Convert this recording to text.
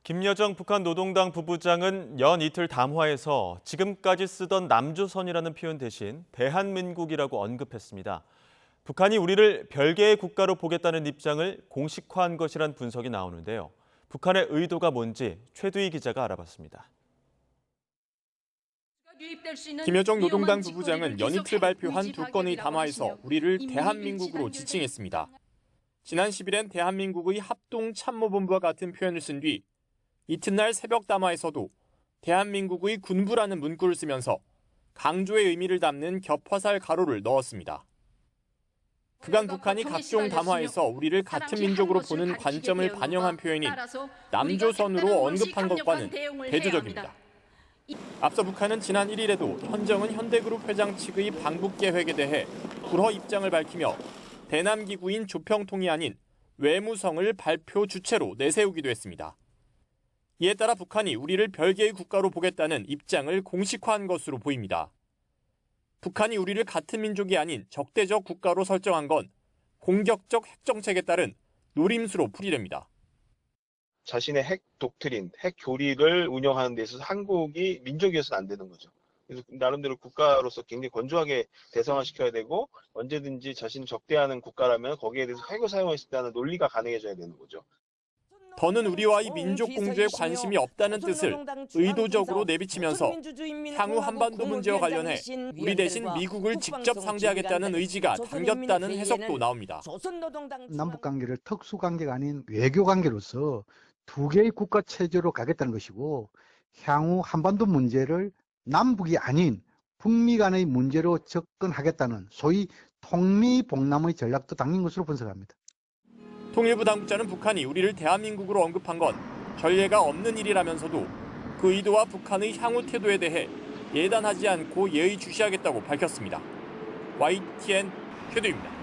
김여정 북한 노동당 부부장은 연 이틀 담화에서 지금까지 쓰던 남조선이라는 표현 대신 대한민국이라고 언급했습니다. 북한이 우리를 별개의 국가로 보겠다는 입장을 공식화한 것이란 분석이 나오는데요. 북한의 의도가 뭔지 최두희 기자가 알아봤습니다. 김여정 노동당 부부장은 연이틀 발표한 두 건의 담화에서 우리를 대한민국으로 지칭했습니다. 지난 10일엔 대한민국의 합동참모본부와 같은 표현을 쓴 뒤 이튿날 새벽 담화에서도 대한민국의 군부라는 문구를 쓰면서 강조의 의미를 담는 겹화살 가로를 넣었습니다. 그간 북한이 각종 담화에서 우리를 같은 민족으로 보는 관점을 반영한 표현인 남조선으로 언급한 것과는 대조적입니다. 앞서 북한은 지난 1일에도 현정은 현대그룹 회장 측의 방북 계획에 대해 불허 입장을 밝히며 대남기구인 조평통이 아닌 외무성을 발표 주체로 내세우기도 했습니다. 이에 따라 북한이 우리를 별개의 국가로 보겠다는 입장을 공식화한 것으로 보입니다. 북한이 우리를 같은 민족이 아닌 적대적 국가로 설정한 건 공격적 핵정책에 따른 노림수로 풀이됩니다. 자신의 핵 독트린, 핵 교리를 운영하는 데 있어서 한국이 민족이어서는 안 되는 거죠. 그래서 나름대로 국가로서 굉장히 건조하게 대성화시켜야 되고 언제든지 자신을 적대하는 국가라면 거기에 대해서 핵을 사용했을 때는 논리가 가능해져야 되는 거죠. 더는 우리와 이 민족 공조에 관심이 없다는 뜻을 의도적으로 내비치면서 향후 한반도 문제와 관련해 우리 대신 미국을 직접 상대하겠다는 의지가 담겼다는 해석도 나옵니다. 남북관계를 특수관계가 아닌 외교관계로서 두 개의 국가 체제로 가겠다는 것이고 향후 한반도 문제를 남북이 아닌 북미 간의 문제로 접근하겠다는 소위 통미봉남의 전략도 담긴 것으로 분석합니다. 통일부 당국자는 북한이 우리를 대한민국으로 언급한 건 전례가 없는 일이라면서도 그 의도와 북한의 향후 태도에 대해 예단하지 않고 예의주시하겠다고 밝혔습니다. YTN 최두희입니다.